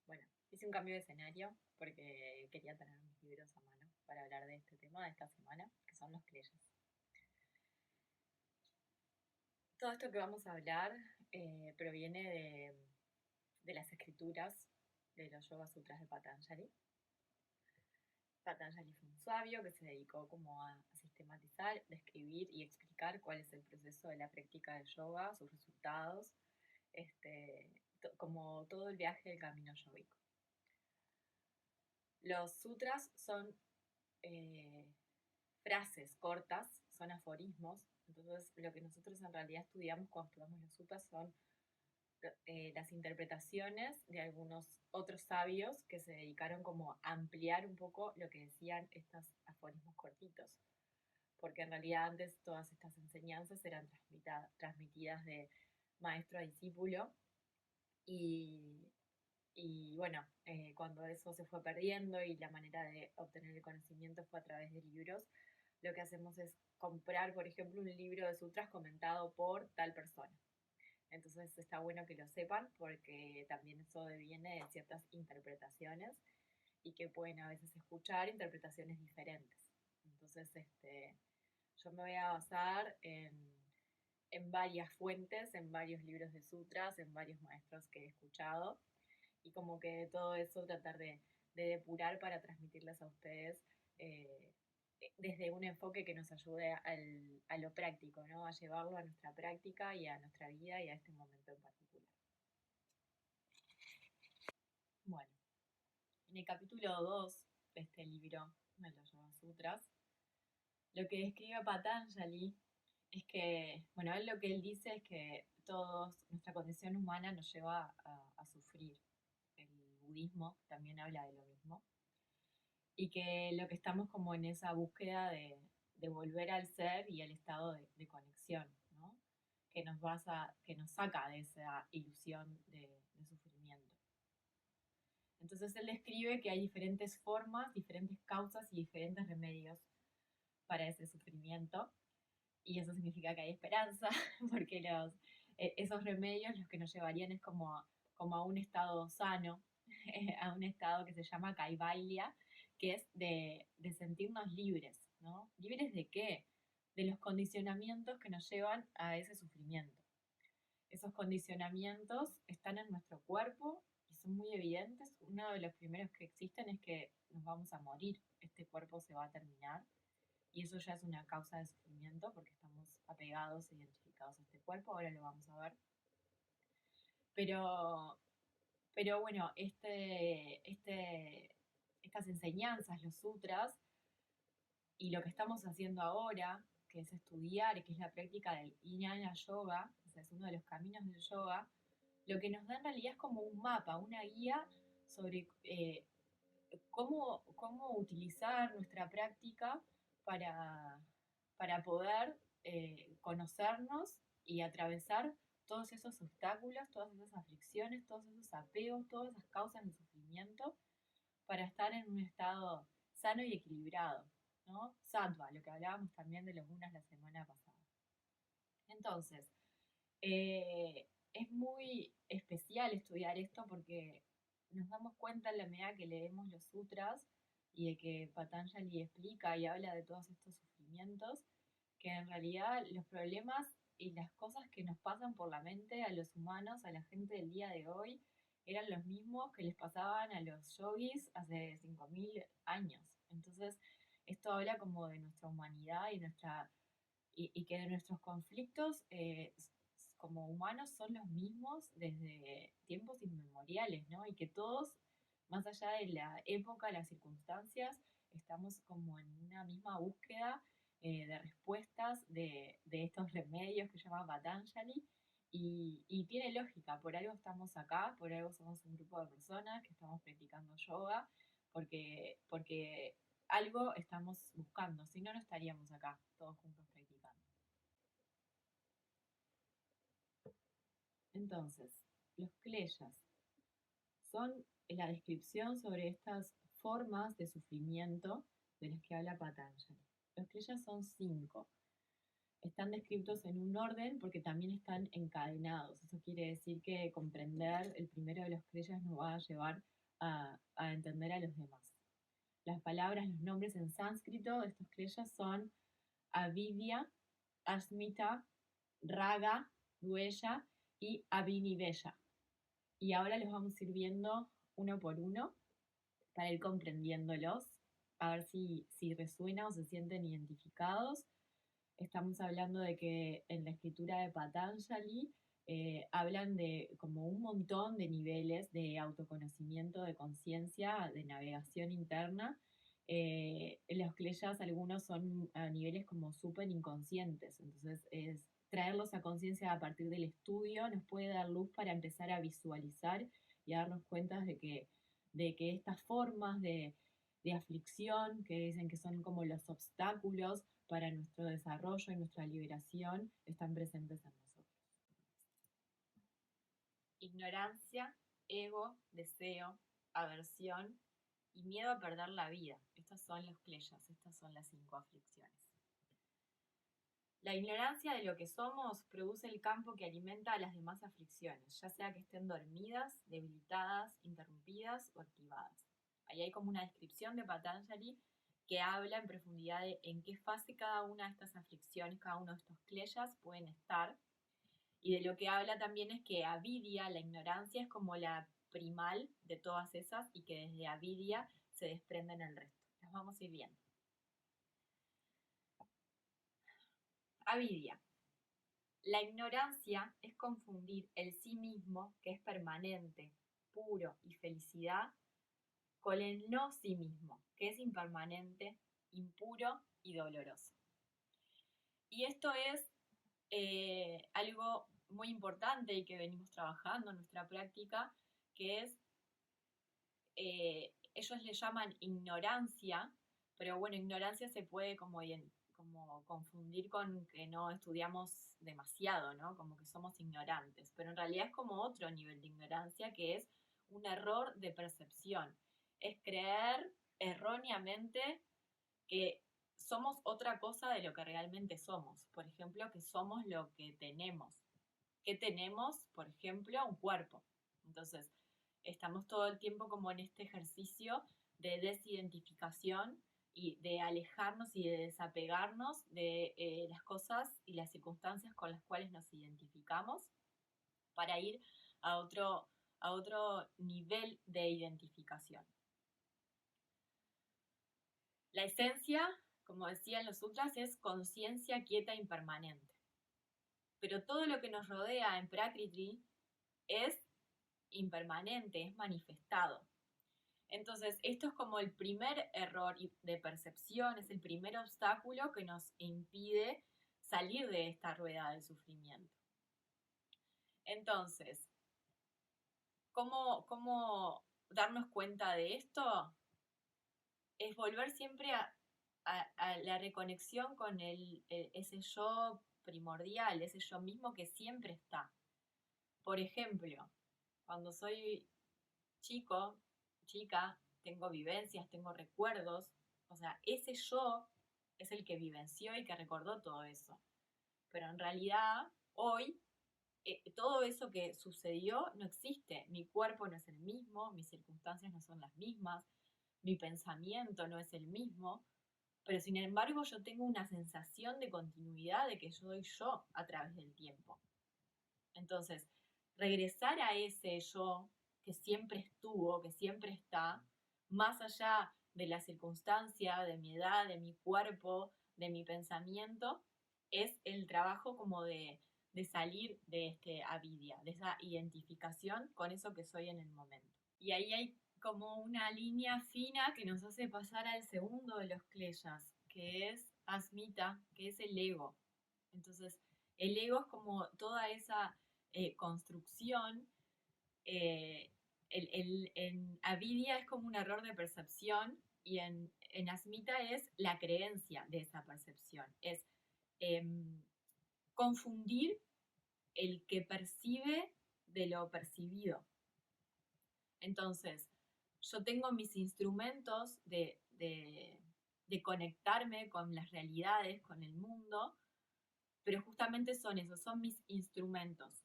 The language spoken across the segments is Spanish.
Bueno, hice un cambio de escenario porque quería tener mis libros a mano para hablar de este tema de esta semana, que son los kleyas. Todo esto que vamos a hablar proviene de las escrituras de los Yoga Sutras de Patanjali. Patanjali fue un sabio que se dedicó como a sistematizar, describir y explicar cuál es el proceso de la práctica del yoga, sus resultados, como todo el viaje del camino yógico. Los sutras son eh, frases cortas, son aforismos. Entonces, lo que nosotros en realidad estudiamos cuando estudiamos los sutras son las interpretaciones de algunos otros sabios que se dedicaron como a ampliar un poco lo que decían estos aforismos cortitos. Porque en realidad antes todas estas enseñanzas eran transmitidas de maestro a discípulo y, bueno, cuando eso se fue perdiendo y la manera de obtener el conocimiento fue a través de libros, lo que hacemos es comprar, por ejemplo, un libro de sutras comentado por tal persona. Entonces está bueno que lo sepan porque también eso deviene de ciertas interpretaciones y que pueden a veces escuchar interpretaciones diferentes. Entonces, yo me voy a basar en varias fuentes, en varios libros de sutras, en varios maestros que he escuchado y como que todo eso tratar de depurar para transmitirles a ustedes eh, desde un enfoque que nos ayude a lo práctico, ¿no? A llevarlo a nuestra práctica y a nuestra vida y a este momento en particular. Bueno, en el capítulo 2 de este libro de los Yoga Sutras, lo que describe Patanjali es que, bueno, él lo que él dice es que todos, nuestra condición humana nos lleva a sufrir. El budismo también habla de lo mismo. Y que lo que estamos como en esa búsqueda de volver al ser y al estado de conexión, ¿no? Que nos saca de esa ilusión de sufrimiento. Entonces él describe que hay diferentes formas, diferentes causas y diferentes remedios para ese sufrimiento. Y eso significa que hay esperanza, porque esos remedios los que nos llevarían es como a un estado sano, a un estado que se llama Kaivalya, que es de sentirnos libres, ¿no? ¿Libres de qué? De los condicionamientos que nos llevan a ese sufrimiento. Esos condicionamientos están en nuestro cuerpo y son muy evidentes. Uno de los primeros que existen es que nos vamos a morir, este cuerpo se va a terminar y eso ya es una causa de sufrimiento porque estamos apegados e identificados a este cuerpo, ahora lo vamos a ver. Pero, pero bueno, estas enseñanzas, los sutras, y lo que estamos haciendo ahora, que es estudiar, que es la práctica del Jnana Yoga, o sea, es uno de los caminos del yoga, lo que nos da en realidad es como un mapa, una guía sobre cómo utilizar nuestra práctica para, para poder conocernos y atravesar todos esos obstáculos, todas esas aflicciones, todos esos apegos, todas esas causas de sufrimiento para estar en un estado sano y equilibrado, ¿no? Sattva, lo que hablábamos también de los gunas la semana pasada. Entonces, es muy especial estudiar esto porque nos damos cuenta en la medida que leemos los sutras y de que Patanjali explica y habla de todos estos sufrimientos, que en realidad los problemas y las cosas que nos pasan por la mente a los humanos, a la gente del día de hoy, eran los mismos que les pasaban a los yogis hace 5000 años. Entonces, esto habla como de nuestra humanidad y que de nuestros conflictos como humanos son los mismos desde tiempos inmemoriales, ¿no? Y que todos, más allá de la época, las circunstancias, estamos como en una misma búsqueda de respuestas de estos remedios que llama Patanjali. Y tiene lógica, por algo estamos acá, por algo somos un grupo de personas que estamos practicando yoga, porque algo estamos buscando, si no, no estaríamos acá todos juntos practicando. Entonces, los kleyas son la descripción sobre estas formas de sufrimiento de las que habla Patanjali. Los kleyas son 5. están descritos en un orden porque también están encadenados. Eso quiere decir que comprender el primero de los kleyas nos va a llevar a entender a los demás. Las palabras, los nombres en sánscrito de estos kleyas son Avidya, Asmita, Raga, Dueya y Abhinivella. Y ahora los vamos a ir viendo uno por uno para ir comprendiéndolos, a ver si resuena o se sienten identificados. Estamos hablando de que en la escritura de Patanjali hablan de como un montón de niveles de autoconocimiento, de conciencia, de navegación interna. Los kleyas, algunos son a niveles como súper inconscientes, entonces traerlos a conciencia a partir del estudio nos puede dar luz para empezar a visualizar y a darnos cuenta de que estas formas de aflicción, que dicen que son como los obstáculos para nuestro desarrollo y nuestra liberación, están presentes en nosotros. Ignorancia, ego, deseo, aversión y miedo a perder la vida. Estos son los kleyas, estas son las 5 aflicciones. La ignorancia de lo que somos produce el campo que alimenta a las demás aflicciones, ya sea que estén dormidas, debilitadas, interrumpidas o activadas. Ahí hay como una descripción de Patanjali que habla en profundidad de en qué fase cada una de estas aflicciones, cada uno de estos kleyas pueden estar. Y de lo que habla también es que avidya, la ignorancia, es como la primal de todas esas y que desde avidya se desprenden el resto. Las vamos a ir viendo. Avidya. La ignorancia es confundir el sí mismo, que es permanente, puro y felicidad, con el no sí mismo, que es impermanente, impuro y doloroso. Y esto es algo muy importante y que venimos trabajando en nuestra práctica, que es, ellos le llaman ignorancia, pero bueno, ignorancia se puede como confundir con que no estudiamos demasiado, ¿no? Como que somos ignorantes, pero en realidad es como otro nivel de ignorancia que es un error de percepción, es creer erróneamente que somos otra cosa de lo que realmente somos. Por ejemplo, que somos lo que tenemos. ¿Qué tenemos? Por ejemplo, un cuerpo. Entonces, estamos todo el tiempo como en este ejercicio de desidentificación y de alejarnos y de desapegarnos de las cosas y las circunstancias con las cuales nos identificamos para ir a otro nivel de identificación. La esencia, como decían los sutras, es conciencia quieta e impermanente. Pero todo lo que nos rodea en Prakriti es impermanente, es manifestado. Entonces, esto es como el primer error de percepción, es el primer obstáculo que nos impide salir de esta rueda del sufrimiento. Entonces, ¿cómo darnos cuenta de esto? Es volver siempre a la reconexión con ese yo primordial, ese yo mismo que siempre está. Por ejemplo, cuando soy chico, chica, tengo vivencias, tengo recuerdos, o sea, ese yo es el que vivenció y que recordó todo eso. Pero en realidad, hoy, todo eso que sucedió no existe. Mi cuerpo no es el mismo, mis circunstancias no son las mismas, mi pensamiento no es el mismo, pero sin embargo yo tengo una sensación de continuidad de que yo soy yo a través del tiempo. Entonces, regresar a ese yo que siempre estuvo, que siempre está, más allá de la circunstancia, de mi edad, de mi cuerpo, de mi pensamiento, es el trabajo como de salir de este avidya, de esa identificación con eso que soy en el momento. Y ahí hay como una línea fina que nos hace pasar al segundo de los kleyas, que es asmita, que es el ego. Entonces, el ego es como toda esa construcción. En avidya es como un error de percepción y en asmita es la creencia de esa percepción. Es confundir el que percibe de lo percibido. Entonces, yo tengo mis instrumentos de conectarme con las realidades, con el mundo, pero justamente son esos, son mis instrumentos.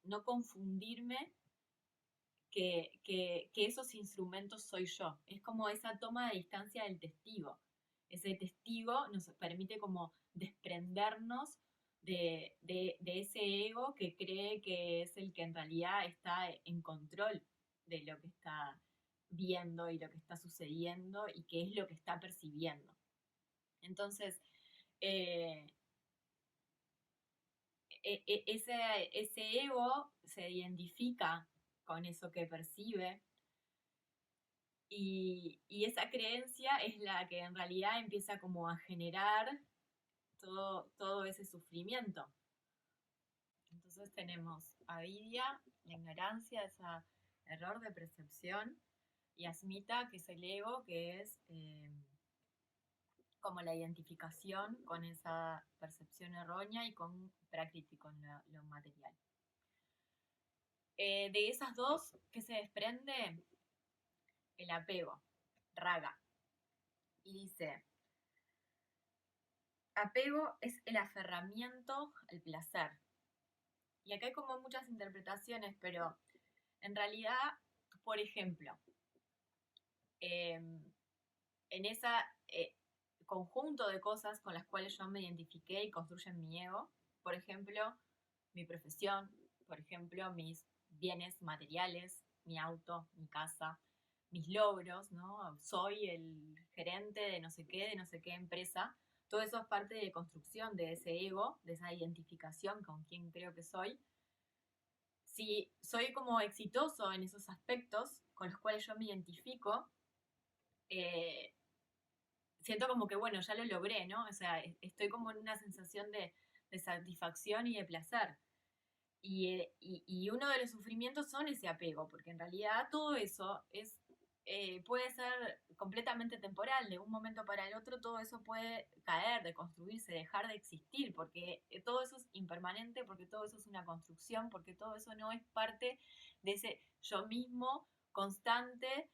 No confundirme que esos instrumentos soy yo. Es como esa toma de distancia del testigo. Ese testigo nos permite como desprendernos de ese ego que cree que es el que en realidad está en control de lo que está viendo y lo que está sucediendo y qué es lo que está percibiendo. Entonces, eh, ese ego se identifica con eso que percibe y esa creencia es la que en realidad empieza como a generar todo ese sufrimiento. Entonces tenemos avidia, la ignorancia, ese error de percepción, y asmita, que es el ego, que es como la identificación con esa percepción errónea y con prakriti, con lo material. De esas dos, ¿qué se desprende? El apego, raga. Y dice, apego es el aferramiento al placer. Y acá hay como muchas interpretaciones, pero en realidad, por ejemplo, en ese conjunto de cosas con las cuales yo me identifiqué y construyen mi ego, por ejemplo, mi profesión, por ejemplo, mis bienes materiales, mi auto, mi casa, mis logros, ¿no? Soy el gerente de no sé qué empresa. Todo eso es parte de construcción de ese ego, de esa identificación con quién creo que soy. Si soy como exitoso en esos aspectos con los cuales yo me identifico, eh, siento como que, bueno, ya lo logré, ¿no? O sea, estoy como en una sensación de satisfacción y de placer. Y uno de los sufrimientos son ese apego, porque en realidad todo eso puede ser completamente temporal, de un momento para el otro todo eso puede caer, deconstruirse, dejar de existir, porque todo eso es impermanente, porque todo eso es una construcción, porque todo eso no es parte de ese yo mismo constante,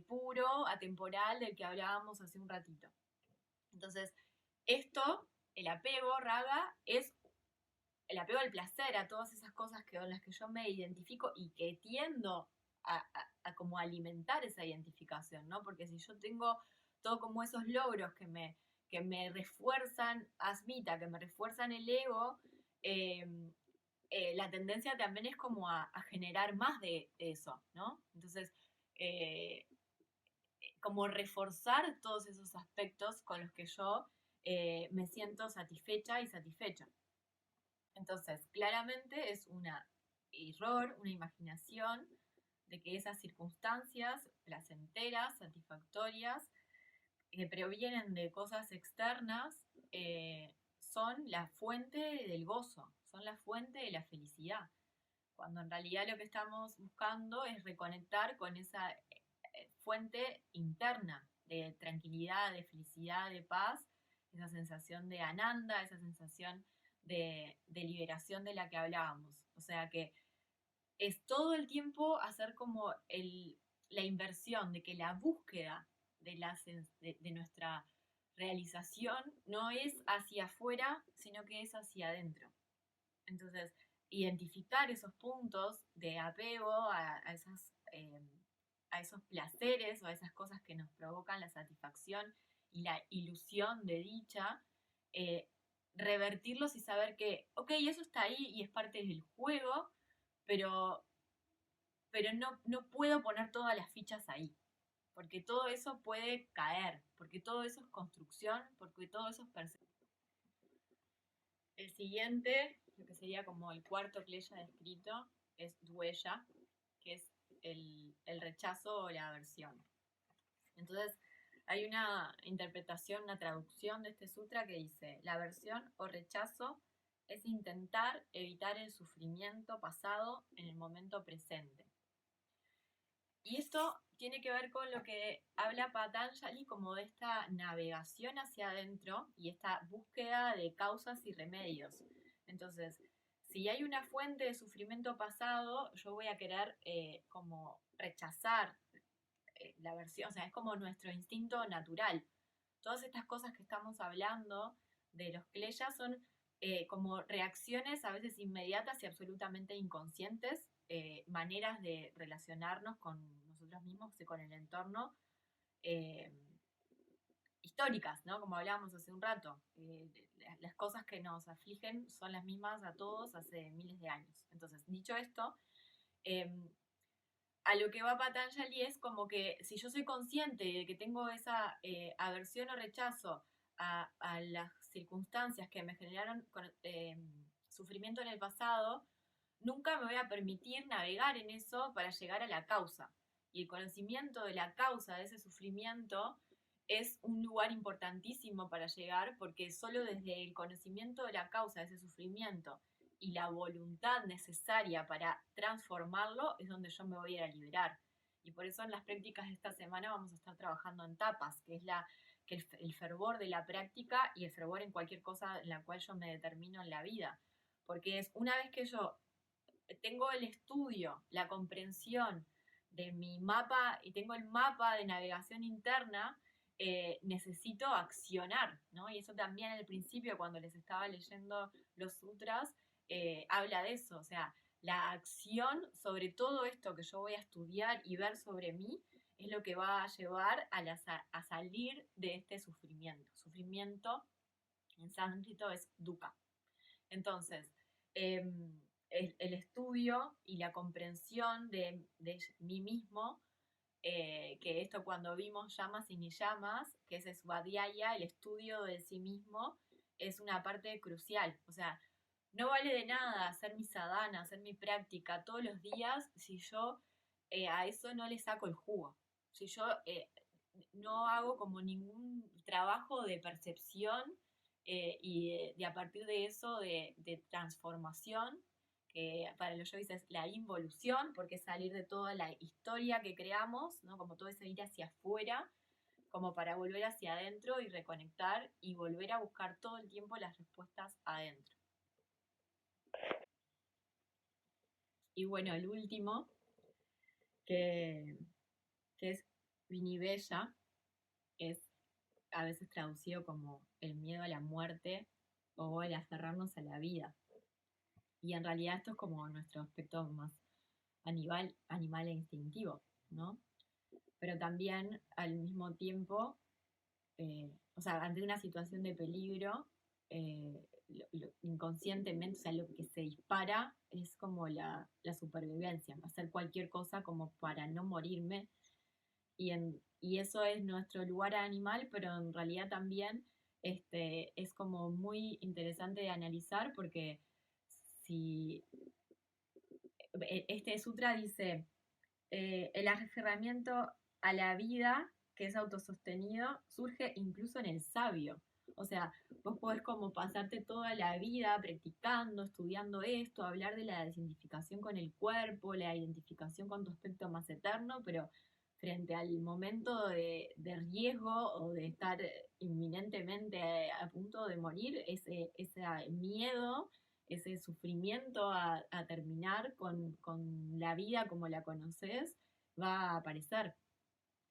puro, atemporal del que hablábamos hace un ratito. Entonces, esto, el apego, raga, es el apego al placer, a todas esas cosas con las que yo me identifico y que tiendo a como alimentar esa identificación, ¿no? Porque si yo tengo todo como esos logros que me refuerzan asmita, que me refuerzan el ego, eh, la tendencia también es como a generar más de eso, ¿no? Entonces, eh, como reforzar todos esos aspectos con los que yo me siento satisfecha y satisfecha. Entonces, claramente es un error, una imaginación de que esas circunstancias placenteras, satisfactorias, que provienen de cosas externas, son la fuente del gozo, son la fuente de la felicidad. Cuando en realidad lo que estamos buscando es reconectar con esa fuente interna de tranquilidad, de felicidad, de paz, esa sensación de ananda, esa sensación de liberación de la que hablábamos. O sea que es todo el tiempo hacer como la inversión de que la búsqueda de nuestra realización no es hacia afuera, sino que es hacia adentro. Entonces, identificar esos puntos de apego a esos placeres o a esas cosas que nos provocan la satisfacción y la ilusión de dicha, eh, revertirlos y saber que, ok, eso está ahí y es parte del juego, pero, pero no puedo poner todas las fichas ahí, porque todo eso puede caer, porque todo eso es construcción, porque todo eso es percepción. El siguiente, lo que sería como el cuarto kleya descrito, es duella, que es el rechazo o la aversión. Entonces, hay una interpretación, una traducción de este sutra que dice, la aversión o rechazo es intentar evitar el sufrimiento pasado en el momento presente. Y esto tiene que ver con lo que habla Patanjali como de esta navegación hacia adentro y esta búsqueda de causas y remedios. Entonces, si hay una fuente de sufrimiento pasado, yo voy a querer como rechazar la versión, o sea, es como nuestro instinto natural. Todas estas cosas que estamos hablando de los kleyas son como reacciones a veces inmediatas y absolutamente inconscientes, maneras de relacionarnos con nosotros mismos y con el entorno, eh, históricas, ¿no? Como hablábamos hace un rato. Las cosas que nos afligen son las mismas a todos hace miles de años. Entonces, dicho esto, eh, a lo que va Patanjali es como que si yo soy consciente de que tengo esa aversión o rechazo a las circunstancias que me generaron sufrimiento en el pasado, nunca me voy a permitir navegar en eso para llegar a la causa. Y el conocimiento de la causa de ese sufrimiento es un lugar importantísimo para llegar, porque solo desde el conocimiento de la causa de ese sufrimiento y la voluntad necesaria para transformarlo es donde yo me voy a ir a liberar. Y por eso en las prácticas de esta semana vamos a estar trabajando en tapas, que es el fervor de la práctica y el fervor en cualquier cosa en la cual yo me determino en la vida. Porque es una vez que yo tengo el estudio, la comprensión de mi mapa y tengo el mapa de navegación interna, necesito accionar, ¿no? Y eso también al principio, cuando les estaba leyendo los sutras, habla de eso, o sea, la acción sobre todo esto que yo voy a estudiar y ver sobre mí es lo que va a llevar a salir de este sufrimiento. Sufrimiento en sánscrito es dukkha. Entonces, eh, el estudio y la comprensión de mí mismo, que esto cuando vimos llamas y ni llamas, que ese es Svadhyaya, el estudio de sí mismo, es una parte crucial. O sea, no vale de nada hacer mi sadhana, hacer mi práctica todos los días si yo a eso no le saco el jugo. Si yo no hago como ningún trabajo de percepción y de a partir de eso de transformación, que para los yogis es la involución, porque es salir de toda la historia que creamos, ¿no? Como todo ese ir hacia afuera, como para volver hacia adentro y reconectar y volver a buscar todo el tiempo las respuestas adentro. Y bueno, el último, que, que es Vinivella, es a veces traducido como el miedo a la muerte o el aferrarnos a la vida. Y en realidad esto es como nuestro aspecto más animal e instintivo, ¿no? Pero también al mismo tiempo, o sea, ante una situación de peligro, inconscientemente, o sea, lo que se dispara es como la supervivencia, hacer cualquier cosa como para no morirme. Y eso es nuestro lugar animal, pero en realidad también es como muy interesante de analizar porque si este sutra dice, el aferramiento a la vida, que es autosostenido, surge incluso en el sabio. O sea, vos podés como pasarte toda la vida practicando, estudiando esto, hablar de la desidentificación con el cuerpo, la identificación con tu aspecto más eterno, pero frente al momento de riesgo o de estar inminentemente a punto de morir, ese miedo, ese sufrimiento a terminar con la vida como la conoces, va a aparecer.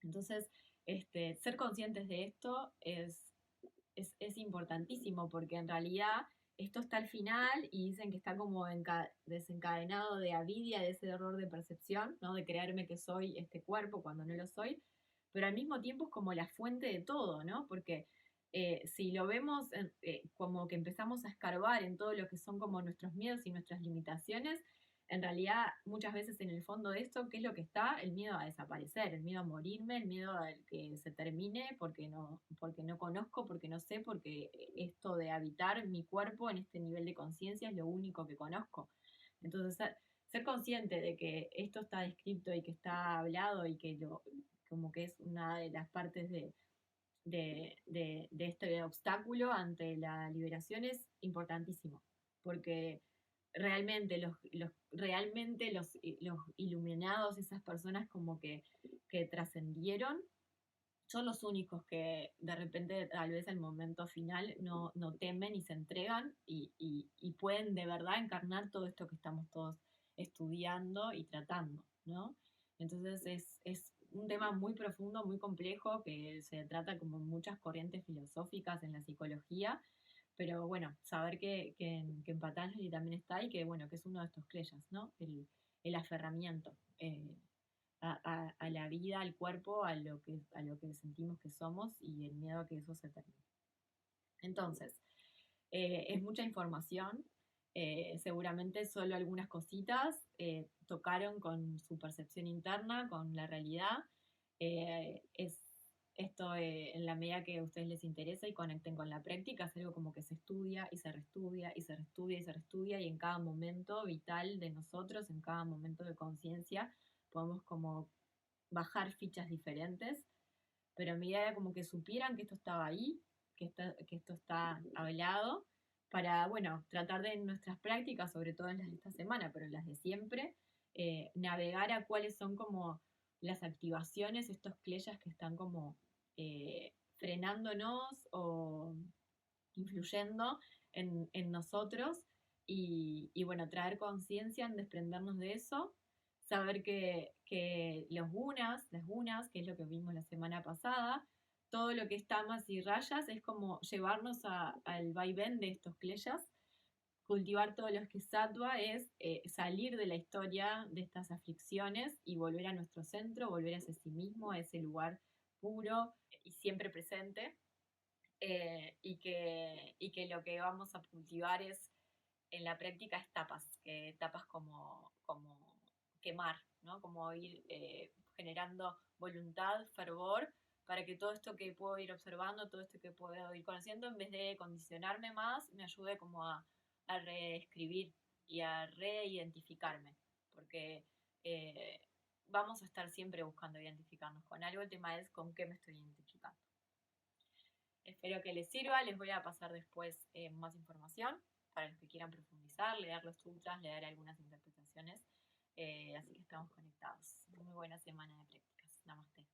Entonces, ser conscientes de esto es importantísimo porque en realidad esto está al final y dicen que está como desencadenado de avidia, de ese error de percepción, ¿no? De creerme que soy este cuerpo cuando no lo soy, pero al mismo tiempo es como la fuente de todo, ¿no? Porque si lo vemos como que empezamos a escarbar en todo lo que son como nuestros miedos y nuestras limitaciones, en realidad muchas veces en el fondo de esto, ¿qué es lo que está? El miedo a desaparecer, el miedo a morirme, el miedo a que se termine porque no conozco, porque no sé, porque esto de habitar mi cuerpo en este nivel de conciencia es lo único que conozco. Entonces, ser consciente de que esto está descrito y que está hablado y que como que es una de las partes de este obstáculo ante la liberación es importantísimo, porque realmente los iluminados, esas personas como que trascendieron, son los únicos que de repente, tal vez al momento final, no temen y se entregan y pueden de verdad encarnar todo esto que estamos todos estudiando y tratando, ¿no? Entonces es un tema muy profundo, muy complejo, que se trata como muchas corrientes filosóficas en la psicología, Pero bueno, saber que en Patanjali también está y que bueno, que es uno de estos kleyas, ¿no? El aferramiento a la vida, al cuerpo, a lo que sentimos que somos y el miedo a que eso se termine. Entonces, es mucha información. Seguramente solo algunas cositas tocaron con su percepción interna, con la realidad. Es esto, en la medida que a ustedes les interesa y conecten con la práctica, es algo como que se estudia y se reestudia y se reestudia y se reestudia y en cada momento vital de nosotros, en cada momento de conciencia, podemos como bajar fichas diferentes, pero a medida era como que supieran que esto estaba ahí, que esto está hablado, para, bueno, tratar de en nuestras prácticas, sobre todo en las de esta semana, pero en las de siempre, navegar a cuáles son como las activaciones, estos cleyas que están como frenándonos o influyendo en nosotros y bueno, traer conciencia en desprendernos de eso, saber que las gunas, que es lo que vimos la semana pasada, todo lo que es tamas y rayas es como llevarnos al vaivén de estos kleyas. Cultivar todos los que sattva es salir de la historia de estas aflicciones y volver a nuestro centro, volver hacia sí mismo, a ese lugar puro y siempre presente, y que lo que vamos a cultivar es en la práctica es tapas, que tapas como quemar, ¿no? Como ir generando voluntad, fervor, para que todo esto que puedo ir observando, todo esto que puedo ir conociendo, en vez de condicionarme más, me ayude como a reescribir y a reidentificarme, porque eh, vamos a estar siempre buscando identificarnos con algo, el tema es con qué me estoy identificando. Espero que les sirva, les voy a pasar después más información para los que quieran profundizar, leer los sutras, leer algunas interpretaciones, así que estamos conectados. Muy buena semana de prácticas. Namaste.